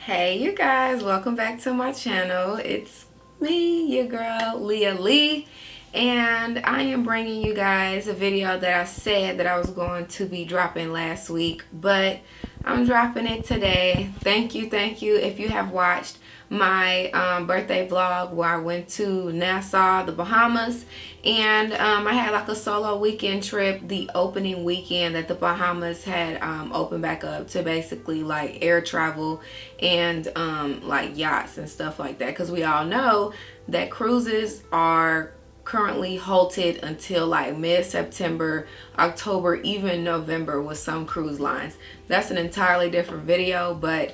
Hey you guys, welcome back to my channel. It's me, your girl LiaLeigh, and I am bringing you guys a video that I said that I was going to be dropping last week, but I'm dropping it today. Thank you if you have watched my birthday vlog where I went to Nassau, the Bahamas, and I had like a solo weekend trip the opening weekend that the Bahamas had opened back up to basically like air travel and like yachts and stuff like that, because we all know that cruises are currently halted until like mid-September, October, even November with some cruise lines. That's an entirely different video, but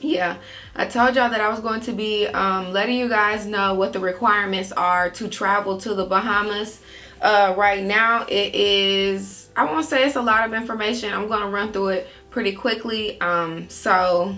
yeah, I told y'all that I was going to be letting you guys know what the requirements are to travel to the Bahamas. Right now it is, I won't say it's a lot of information. I'm going to run through it pretty quickly. So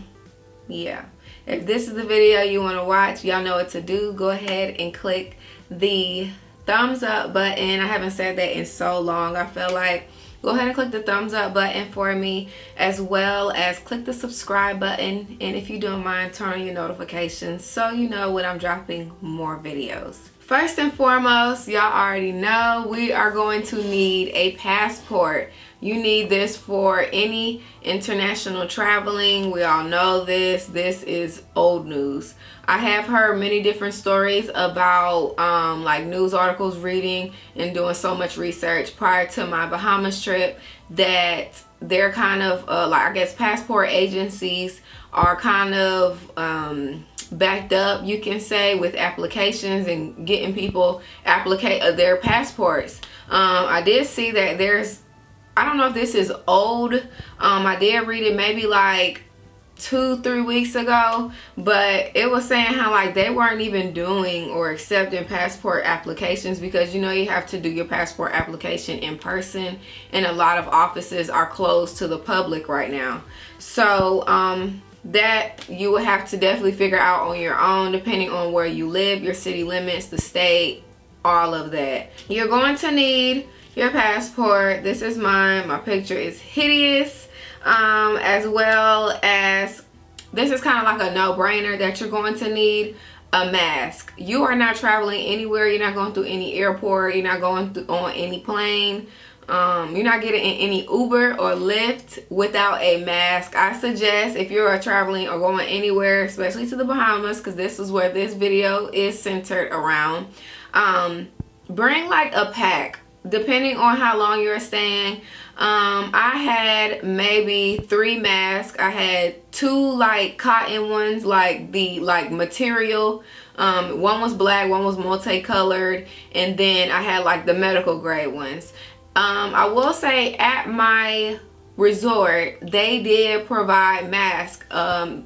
yeah, if this is the video you want to watch, y'all know what to do. Go ahead and click the thumbs up button. I haven't said that in so long. I feel like go ahead and click the thumbs up button for me, as well as click the subscribe button, and if you don't mind, turn on your notifications so you know when I'm dropping more videos. First and foremost, y'all already know we are going to need a passport. You need this for any international traveling. We all know this. This is old news. I have heard many different stories about like news articles, reading and doing so much research prior to my Bahamas trip that they're kind of like, I guess passport agencies are kind of backed up, you can say, with applications and getting people their passports. I did see that there's, I don't know if this is old, I did read it maybe like 2-3 weeks ago, but it was saying how like they weren't even doing or accepting passport applications because, you know, you have to do your passport application in person, and a lot of offices are closed to the public right now. So that you will have to definitely figure out on your own, depending on where you live, your city limits, the state, all of that. You're going to need your passport. This is mine. My picture is hideous. As well as, this is kind of like a no-brainer that you're going to need a mask. You are not traveling anywhere. You're not going through any airport. You're not going on any plane. You're not getting in any Uber or Lyft without a mask. I suggest, if you're traveling or going anywhere, especially to the Bahamas, because this is where this video is centered around, bring like a pack depending on how long you're staying. I had maybe 3 masks. I had 2 like cotton ones, like the material. One was black, one was multicolored, and then I had like the medical grade ones. I will say at my resort they did provide masks,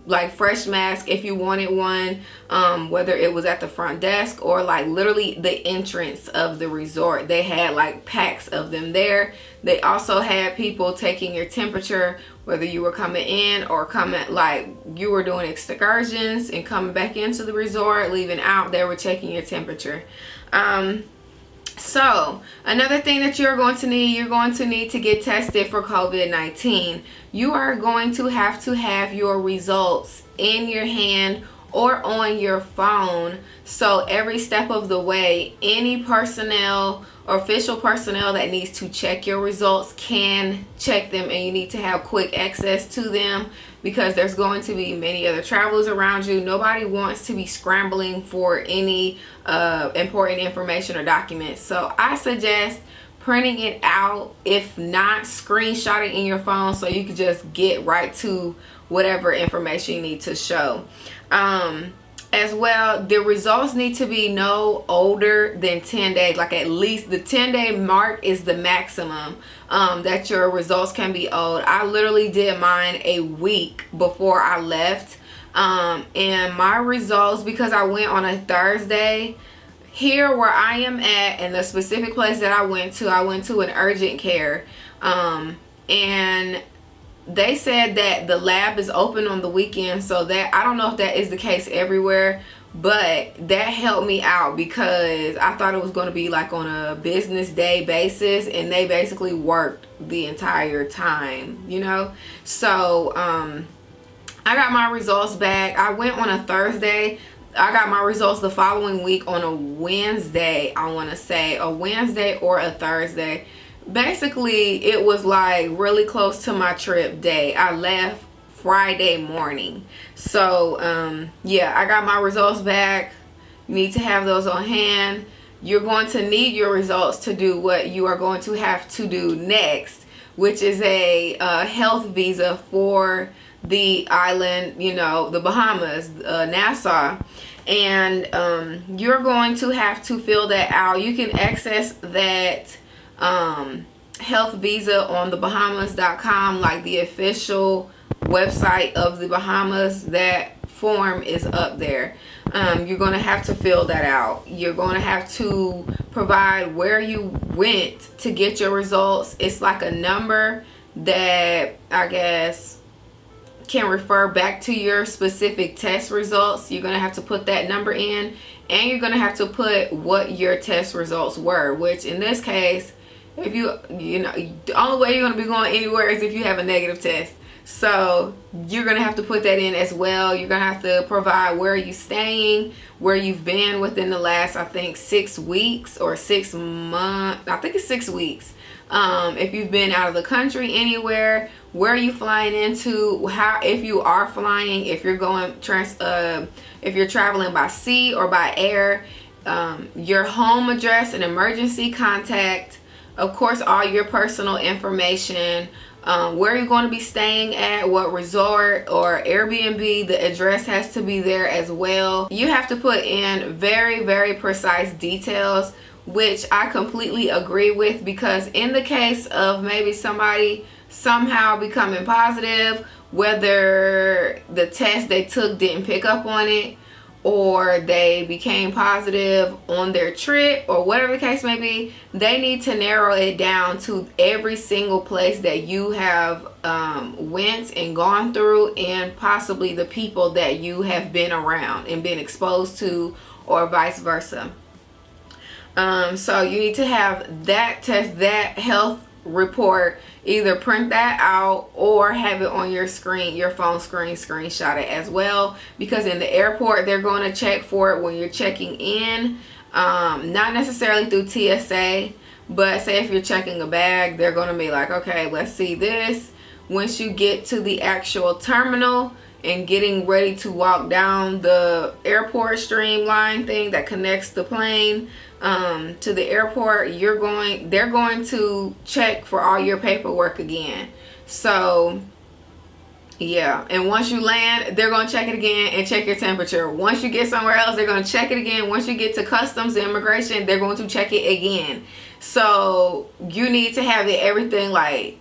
like fresh mask if you wanted one, whether it was at the front desk or like literally the entrance of the resort. They had like packs of them there. They also had people taking your temperature, whether you were coming in or coming, like you were doing excursions and coming back into the resort, leaving out, they were checking your temperature. So another thing that you're going to need to get tested for COVID-19. You are going to have your results in your hand or on your phone. So every step of the way, any personnel or official personnel that needs to check your results can check them, and you need to have quick access to them because there's going to be many other travelers around you. Nobody wants to be scrambling for any important information or documents. So I suggest printing it out, if not screenshot it in your phone so you can just get right to whatever information you need to show. As well, the results need to be no older than 10 days. Like at least the 10-day mark is the maximum that your results can be old. I literally did mine a week before I left, and my results, because I went on a Thursday, here where I am at and the specific place that I went to an urgent care, and they said that the lab is open on the weekend, so that, I don't know if that is the case everywhere, but that helped me out because I thought it was going to be like on a business day basis, and they basically worked the entire time, you know. So I got my results back. I went on a Thursday. I got my results the following week on a Wednesday. I want to say a Wednesday or a Thursday. Basically, it was like really close to my trip day. I left Friday morning. So yeah, I got my results back. You need to have those on hand. You're going to need your results to do what you are going to have to do next, which is a health visa for the island, you know, the Bahamas, Nassau. And you're going to have to fill that out. You can access that health visa on the Bahamas.com, like the official website of the Bahamas. That form is up there. You're going to have to fill that out. You're going to have to provide where you went to get your results. It's like a number that I guess can refer back to your specific test results. You're going to have to put that number in, and you're going to have to put what your test results were, which in this case, if you know, the only way you're going to be going anywhere is if you have a negative test. So you're going to have to put that in as well. You're going to have to provide where you're staying, where you've been within the last, I think, 6 weeks or 6 months. I think it's 6 weeks. If you've been out of the country anywhere, where are you flying into, how, if you are flying, if you're going if you're traveling by sea or by air, your home address and emergency contact, of course, all your personal information, where you're going to be staying at, what resort or Airbnb, the address has to be there as well. You have to put in very, very precise details, which I completely agree with, because in the case of maybe somebody somehow becoming positive, whether the test they took didn't pick up on it, or they became positive on their trip, or whatever the case may be, they need to narrow it down to every single place that you have went and gone through, and possibly the people that you have been around and been exposed to, or vice versa. So you need to have that test, that health report, either print that out or have it on your screen, your phone screen, screenshot it as well, because in the airport they're going to check for it when you're checking in, not necessarily through TSA, but say if you're checking a bag, they're going to be like, okay, let's see this. Once you get to the actual terminal and getting ready to walk down the airport streamline thing that connects the plane to the airport, they're going to check for all your paperwork again. So yeah, and once you land, they're going to check it again and check your temperature. Once you get somewhere else, they're going to check it again. Once you get to customs and immigration, they're going to check it again. So you need to have everything like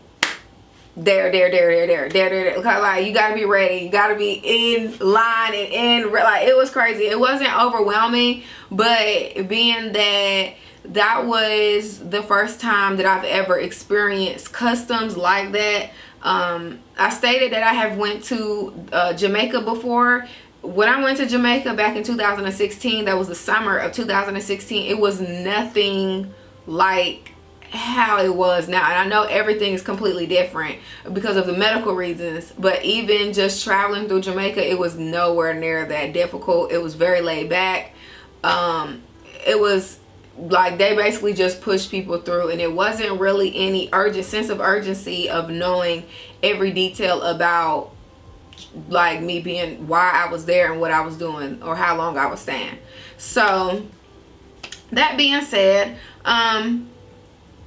there. Like, you gotta be ready, you gotta be in line and in, like, it was crazy. It wasn't overwhelming, but being that was the first time that I've ever experienced customs like that. I stated that I have went to Jamaica before. When I went to Jamaica back in 2016, that was the summer of 2016, it was nothing like how it was now. And I know everything is completely different because of the medical reasons, but even just traveling through Jamaica, it was nowhere near that difficult. It was very laid back. It was like they basically just pushed people through, and it wasn't really any sense of urgency of knowing every detail about like me being, why I was there and what I was doing or how long I was staying. So that being said,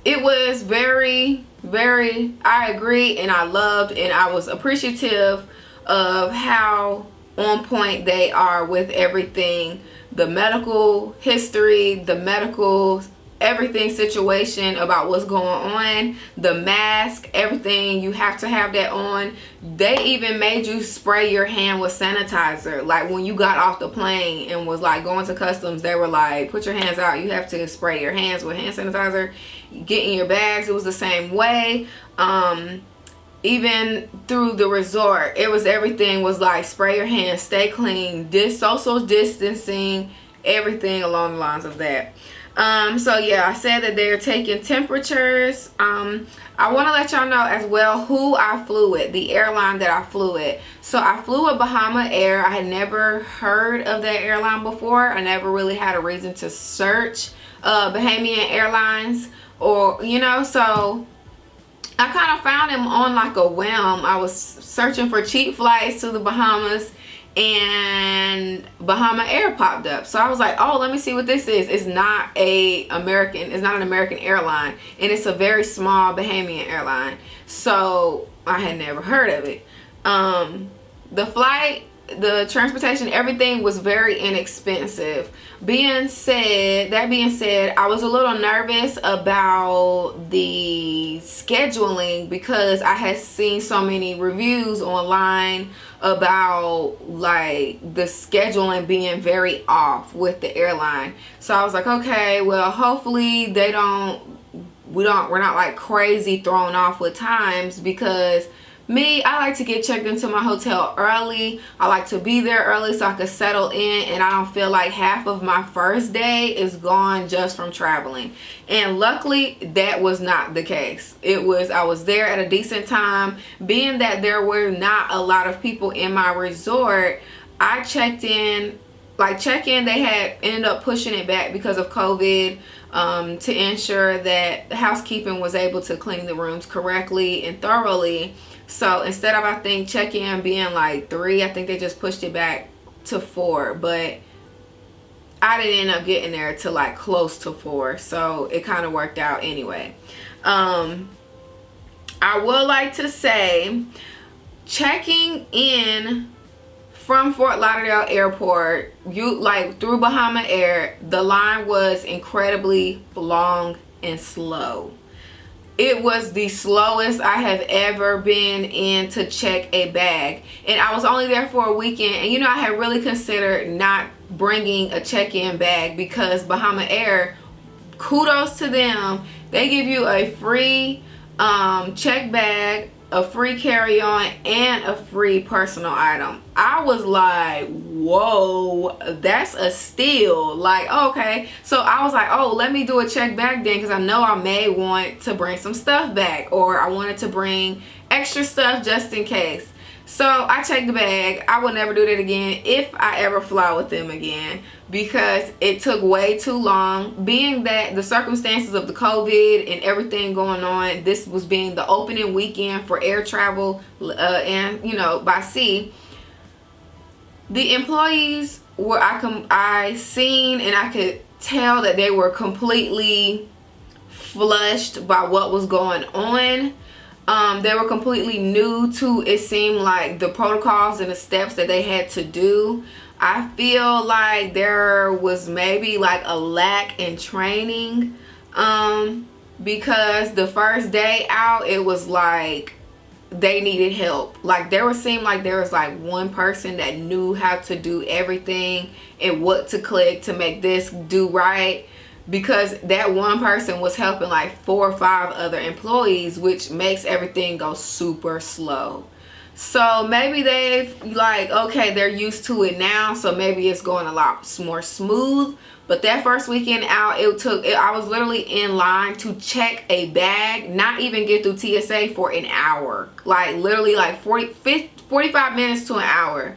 it was very, very, I agree, and I loved, and I was appreciative of how on point they are with everything, the medical history, the medical everything situation about what's going on, the mask, everything, you have to have that on. They even made you spray your hand with sanitizer. Like when you got off the plane and was like going to customs, they were like, put your hands out, you have to spray your hands with hand sanitizer. Get in your bags, it was the same way. Even through the resort, it was, everything was like spray your hands, stay clean, social distancing, everything along the lines of that. So yeah, I said that they're taking temperatures. I want to let y'all know as well who I flew with, the airline that I flew with. So I flew with Bahama Air. I had never heard of that airline before. I never really had a reason to search Bahamian Airlines, or so I kind of found him on like a whim. I was searching for cheap flights to the Bahamas, and Bahama Air popped up. So I was like, oh, let me see what this is. It's not an American airline, and it's a very small Bahamian airline. So I had never heard of it. The flight, the transportation, everything was very inexpensive. That being said, I was a little nervous about the scheduling because I had seen so many reviews online about like the scheduling being very off with the airline. So I was like, okay, well, hopefully we're not like crazy thrown off with times, because I like to get checked into my hotel early. I like to be there early so I can settle in, and I don't feel like half of my first day is gone just from traveling. And luckily that was not the case. I was there at a decent time. Being that there were not a lot of people in my resort, I checked in. Like check-in, they had ended up pushing it back because of COVID, to ensure that the housekeeping was able to clean the rooms correctly and thoroughly. So instead of, I think, check-in being like 3, I think they just pushed it back to 4. But I didn't end up getting there to like close to 4. So it kind of worked out anyway. I would like to say, checking in from Fort Lauderdale Airport, through Bahama Air, the line was incredibly long and slow. It was the slowest I have ever been in to check a bag. And I was only there for a weekend. And I had really considered not bringing a check-in bag, because Bahama Air, kudos to them, they give you a free check bag, a free carry-on, and a free personal item. I was like, whoa, that's a steal. Like, okay. So I was like, oh, let me do a check bag then, because I know I may want to bring some stuff back, or I wanted to bring extra stuff just in case. So I checked the bag. I will never do that again if I ever fly with them again, because it took way too long. Being that the circumstances of the COVID and everything going on, this was being the opening weekend for air travel and by sea. The employees were, I seen and I could tell that they were completely flushed by what was going on. They were completely new to, it seemed like, the protocols and the steps that they had to do. I feel like there was maybe like a lack in training, because the first day out, it was like they needed help. Like seemed like there was like one person that knew how to do everything and what to click to make this do right, because that one person was helping like 4 or 5 other employees, which makes everything go super slow. So maybe they've okay, they're used to it now, so maybe it's going a lot more smooth. But that first weekend out, I was literally in line to check a bag, not even get through TSA, for an hour. Like literally like 45 minutes to an hour.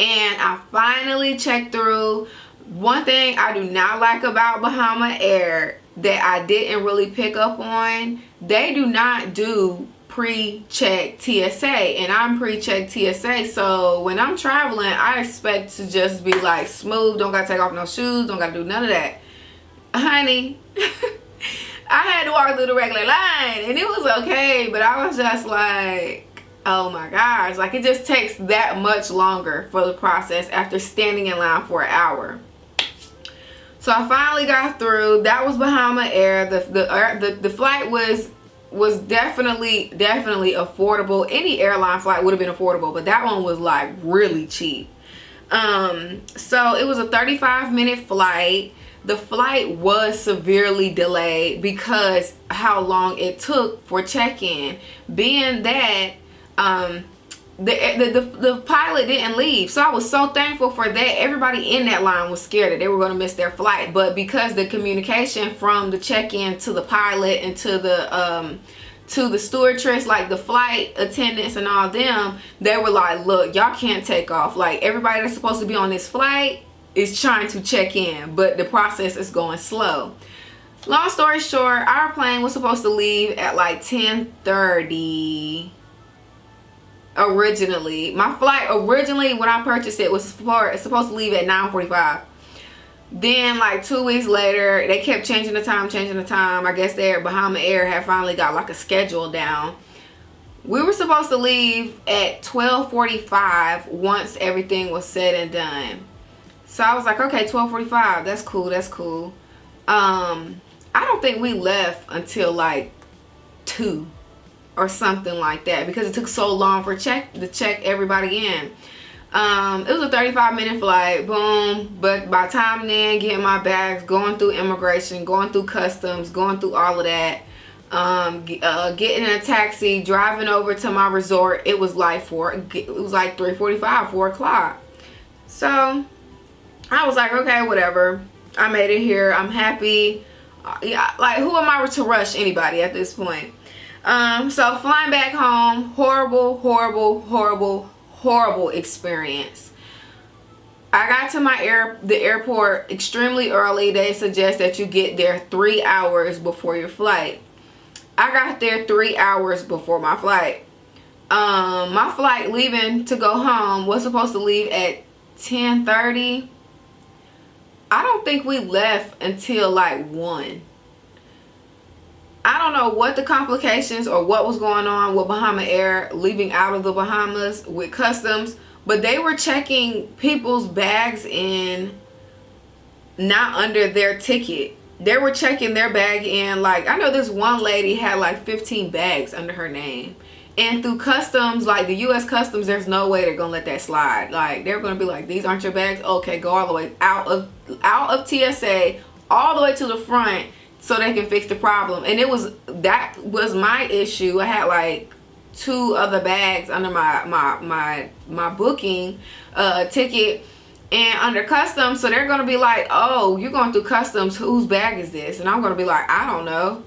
And I finally checked through. One thing I do not like about Bahama Air that I didn't really pick up on, they do not do pre-check TSA, and I'm pre-check TSA. So when I'm traveling, I expect to just be like smooth, don't gotta take off no shoes, don't gotta do none of that. Honey, I had to walk through the regular line, and it was okay, but I was just like, oh my gosh, like it just takes that much longer for the process after standing in line for an hour. So I finally got through. That was Bahama Air. The flight was definitely affordable. Any airline flight would have been affordable, but that one was like really cheap. So it was a 35-minute flight. The flight was severely delayed because how long it took for check-in. Being that the pilot didn't leave. So I was so thankful for that. Everybody in that line was scared that they were going to miss their flight, but because the communication from the check-in to the pilot and to the stewardess, like the flight attendants and all them, they were like, look, y'all can't take off. Like, everybody that's supposed to be on this flight is trying to check in, but the process is going slow. Long story short, our plane was supposed to leave at like 10:30 originally. My flight originally, when I purchased it, was supposed to leave at 9:45. Then like 2 weeks later, they kept changing the time. I guess their Bahama Air had finally got like a schedule down. We were supposed to leave at 12:45 once everything was said and done. So I was like, okay, 12:45, that's cool. I don't think we left until like 2 or something like that, because it took so long to check everybody in. It was a 35-minute flight, boom. But by the time then, getting my bags, going through immigration, going through customs, going through all of that, getting in a taxi, driving over to my resort, it was like 3:45, 4 o'clock. So I was like, okay, whatever. I made it here. I'm happy. Yeah, like, who am I to rush anybody at this point? So flying back home, horrible experience. I got to the airport extremely early. They suggest that you get there 3 hours before your flight. I got there 3 hours before my flight. My flight leaving to go home was supposed to leave at 10:30. I don't think we left until like 1. I don't know what the complications or what was going on with Bahama Air leaving out of the Bahamas with customs, but they were checking people's bags in not under their ticket. They were checking their bag in, like, I know this one lady had like 15 bags under her name. And through customs, like the U.S. customs, there's no way they're gonna let that slide. Like, they're gonna be like, these aren't your bags. Okay, go all the way out of TSA, all the way to the front, so they can fix the problem. And that was my issue. I had like 2 other bags under my booking ticket and under customs. So they're gonna be like, oh, you're going through customs. Whose bag is this? And I'm gonna be like, I don't know.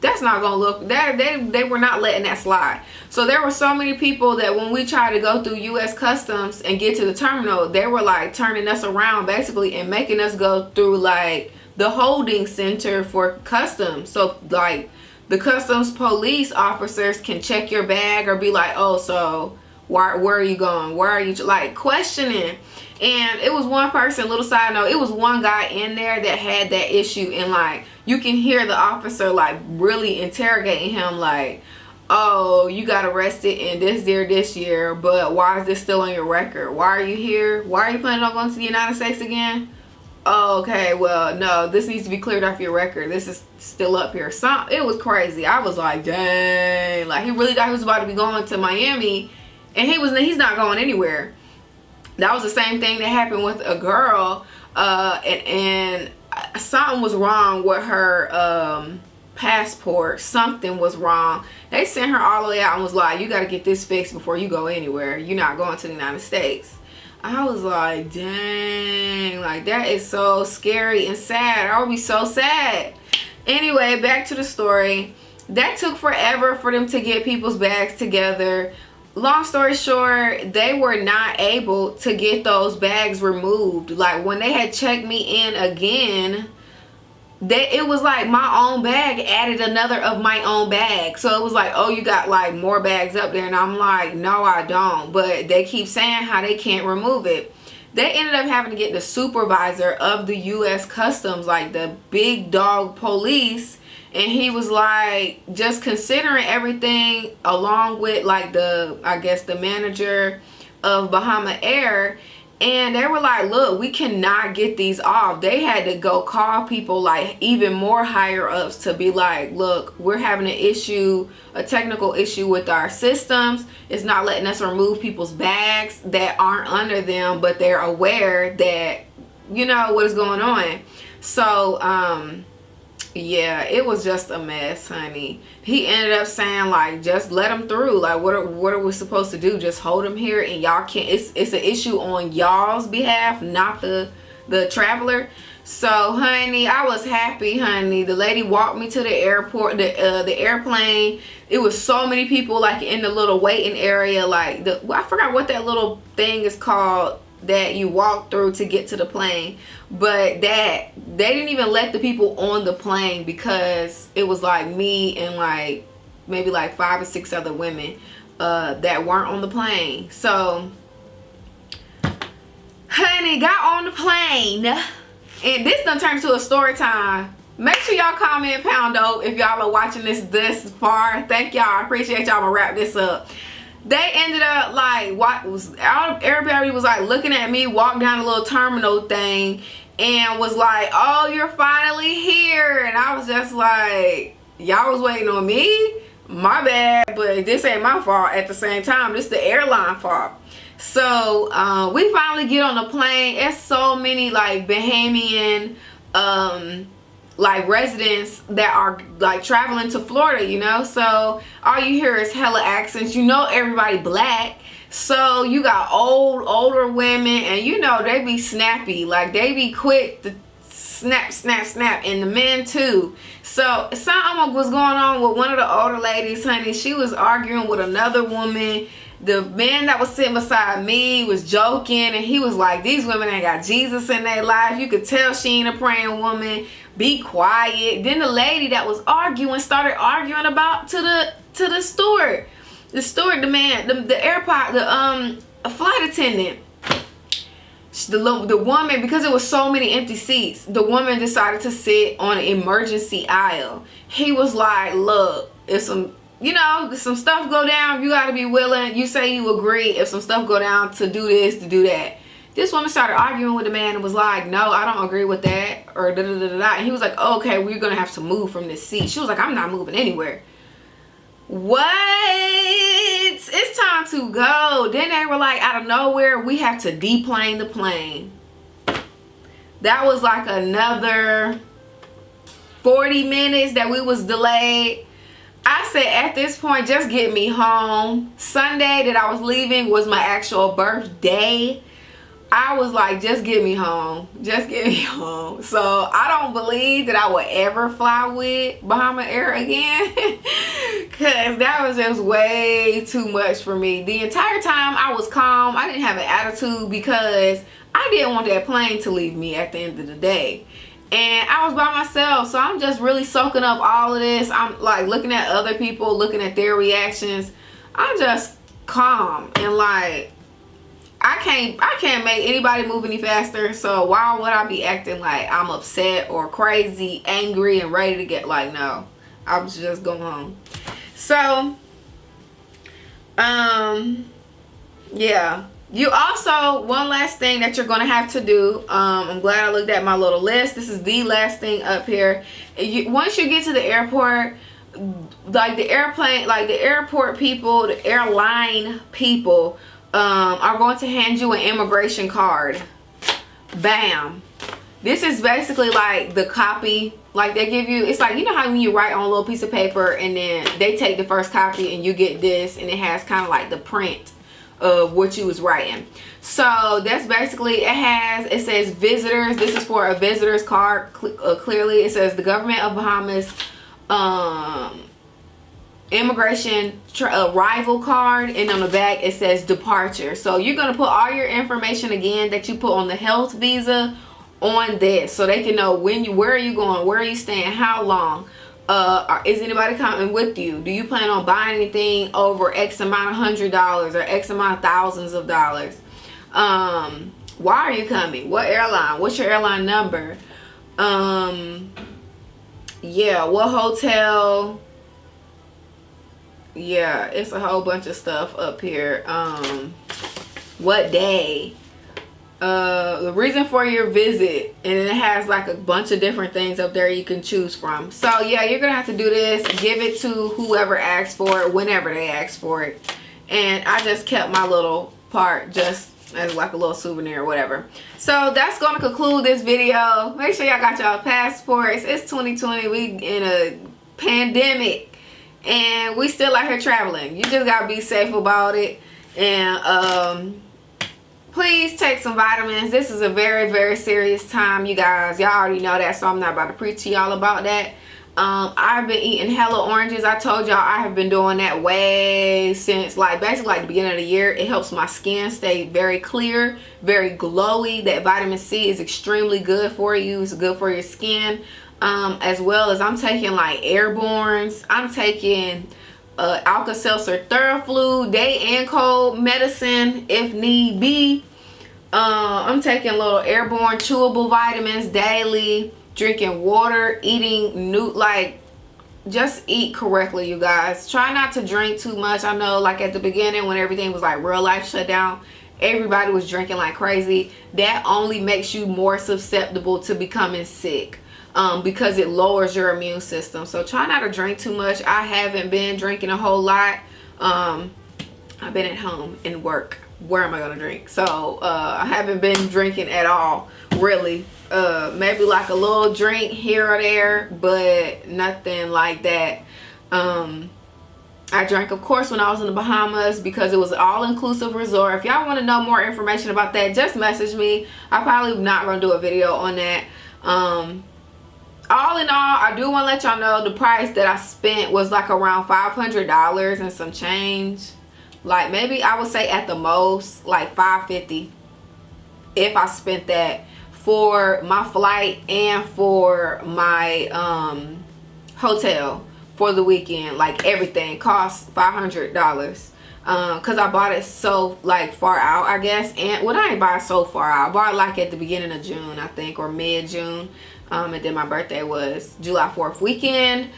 That's not gonna look, they were not letting that slide. So there were so many people that when we tried to go through U.S. customs and get to the terminal, they were like turning us around basically and making us go through like the holding center for customs. So like the customs police officers can check your bag or be like, oh, so where are you going? Where are you, like, questioning. And it was one person, little side note, it was one guy in there that had that issue, and like you can hear the officer like really interrogating him like, oh, you got arrested in this year, but why is this still on your record? Why are you here? Why are you planning on going to the United States again? Oh, okay, well, no, this needs to be cleared off your record. This is still up here. It was crazy. I was like, dang, like he really thought he was about to be going to Miami, and he's not going anywhere. That was the same thing that happened with a girl, and something was wrong with her passport. Something was wrong. They sent her all the way out and was like, you got to get this fixed before you go anywhere. You're not going to the United States. I was like, dang, like that is so scary and sad. I would be so sad. Anyway, back to the story. That took forever for them to get people's bags together. Long story short, they were not able to get those bags removed. Like when they had checked me in again, it was like my own bag added another of my own bag. So it was like, oh, you got like more bags up there. And I'm like, no, I don't. But they keep saying how they can't remove it. They ended up having to get the supervisor of the U.S. Customs, like the big dog police. And he was like, just considering everything, along with like I guess the manager of Bahama Air. And they were like, look, we cannot get these off. They had to go call people like even more higher ups to be like, look, we're having an issue, a technical issue with our systems. It's not letting us remove people's bags that aren't under them, but they're aware that, you know, what is going on. So Yeah, it was just a mess, honey. He ended up saying, like, just let him through. Like, what are we supposed to do? Just hold him here, and y'all can't. It's an issue on y'all's behalf, not the traveler. So, honey, I was happy, honey. The lady walked me to the airport, the airplane. It was so many people, like, in the little waiting area. Like, I forgot what that little thing is called that you walk through to get to the plane. But that they didn't even let the people on the plane because it was like me and like maybe like 5 or 6 other women that weren't on the plane. So, honey, got on the plane, and this done turned to a story time. Make sure y'all comment pound dope if y'all are watching this far. Thank y'all. I appreciate y'all. I'm gonna wrap this up. They ended up like, everybody was like looking at me walk down a little terminal thing and was like, oh, you're finally here. And I was just like, y'all was waiting on me? My bad, but this ain't my fault at the same time. This the airline fault. So we finally get on the plane. It's so many like Bahamian like residents that are like traveling to Florida, you know. So all you hear is hella accents. You know, everybody black. So you got older women, and you know they be snappy. Like they be quick to snap, snap, snap, and the men too. So something was going on with one of the older ladies, honey. She was arguing with another woman. The man that was sitting beside me was joking, and he was like, these women ain't got Jesus in their life. You could tell she ain't a praying woman. Be quiet. Then the lady that was arguing started arguing about to the steward. The steward, the man, the airport, a flight attendant. The woman, because it was so many empty seats, the woman decided to sit on an emergency aisle. He was like, look, if some, you know, some stuff go down, you got to be willing. You say you agree if some stuff go down to do this, to do that. This woman started arguing with the man and was like, no, I don't agree with that, or da da da da. And he was like, oh, okay, we're going to have to move from this seat. She was like, I'm not moving anywhere. What? It's time to go. Then they were like, out of nowhere, we have to deplane the plane. That was like another 40 minutes that we was delayed. I said, at this point, just get me home. Sunday that I was leaving was my actual birthday. I was like, just get me home. Just get me home. So I don't believe that I would ever fly with Bahama Air again. Because that was just way too much for me. The entire time I was calm. I didn't have an attitude because I didn't want that plane to leave me at the end of the day. And I was by myself. So I'm just really soaking up all of this. I'm like looking at other people, looking at their reactions. I'm just calm and like, I can't make anybody move any faster, so why would I be acting like I'm upset or crazy, angry, and ready to get, like, no. I was just going home. So, yeah. You also, one last thing that you're going to have to do, I'm glad I looked at my little list. This is the last thing up here. Once you get to the airport, like the airplane, like the airport people, the airline people, are going to hand you an immigration card. Bam. This is basically like the copy, like they give you, it's like, you know how when you write on a little piece of paper and then they take the first copy and you get this, and it has kind of like the print of what you was writing. So that's basically, it says visitors. This is for a visitor's card. Clearly it says the government of Bahamas immigration arrival card, and on the back it says departure. So you're going to put all your information again that you put on the health visa on this, so they can know where are you going, where are you staying, how long, is anybody coming with you, do you plan on buying anything over X amount of $100 or X amount of thousands of dollars, why are you coming, what airline, what's your airline number, yeah, what hotel. Yeah, it's a whole bunch of stuff up here. What day, the reason for your visit, and it has like a bunch of different things up there you can choose from. So yeah, you're gonna have to do this, give it to whoever asks for it, whenever they ask for it. And I just kept my little part just as like a little souvenir or whatever. So that's gonna conclude this video. Make sure y'all got y'all passports. It's 2020. We in a pandemic and we still out here traveling. You just gotta be safe about it. And please take some vitamins. This is a very, very serious time, you guys. Y'all already know that, so I'm not about to preach to y'all about that. I've been eating hella oranges. I told y'all I have been doing that way since like basically like the beginning of the year. It helps my skin stay very clear, very glowy. That vitamin C is extremely good for you. It's good for your skin. As well as I'm taking like airbornes. I'm taking Alka-Seltzer Theraflu, day and cold medicine if need be. I'm taking little airborne chewable vitamins daily, drinking water, eating new, like, just eat correctly, you guys. Try not to drink too much. I know like at the beginning when everything was like real life shut down, everybody was drinking like crazy. That only makes you more susceptible to becoming sick. Because it lowers your immune system. So try not to drink too much. I haven't been drinking a whole lot. I've been at home and work. Where am I gonna drink? So I haven't been drinking at all, really. Maybe like a little drink here or there, but nothing like that. I drank, of course, when I was in the Bahamas because it was an all-inclusive resort. If y'all want to know more information about that, just message me. I'm probably not gonna do a video on that. All in all, I do want to let y'all know the price that I spent was like around $500 and some change. Like maybe I would say at the most like $550 if I spent that for my flight and for my hotel for the weekend. Like everything cost $500 because I bought it so like far out, I guess. And well, I didn't buy it so far out. I bought it like at the beginning of June, I think, or mid-June. And then my birthday was July 4th weekend.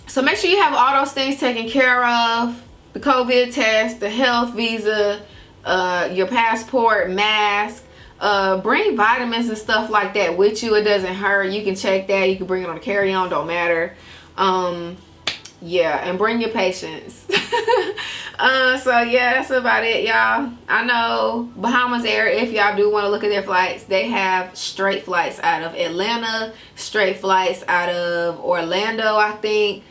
So make sure you have all those things taken care of. The COVID test, the health visa, your passport, mask. Bring vitamins and stuff like that with you. It doesn't hurt. You can check that. You can bring it on a carry-on. Don't matter. Yeah, and bring your patience. So yeah, that's about it, y'all. I know Bahamas Air, if y'all do want to look at their flights, they have straight flights out of Atlanta, straight flights out of Orlando, I think,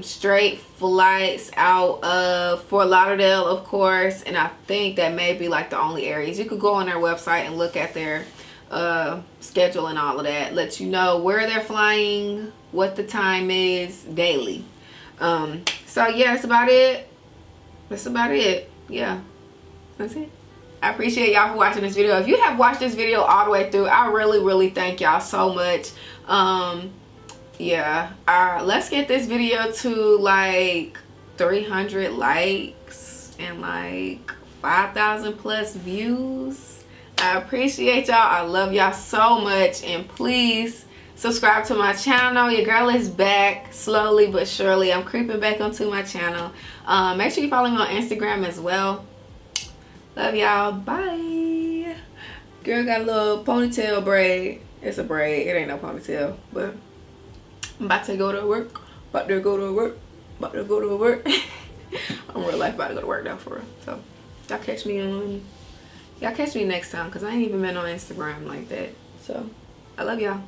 straight flights out of Fort Lauderdale, of course, and I think that may be like the only areas. You could go on their website and look at their schedule and all of that, let you know where they're flying, what the time is daily. So yeah, that's about it. That's about it. Yeah, that's it. I appreciate y'all for watching this video. If you have watched this video all the way through, I really thank y'all so much. Yeah, let's get this video to like 300 likes and like 5,000 plus views. I appreciate y'all. I love y'all so much, and please subscribe to my channel. Your girl is back slowly but surely. I'm creeping back onto my channel. Make sure you follow me on Instagram as well. Love y'all. Bye. Girl got a little ponytail braid. It's a braid. It ain't no ponytail, but I'm about to go to work. About to go to work. I'm real life about to go to work though, for real. So y'all catch me next time, because I ain't even been on Instagram like that. So I love y'all.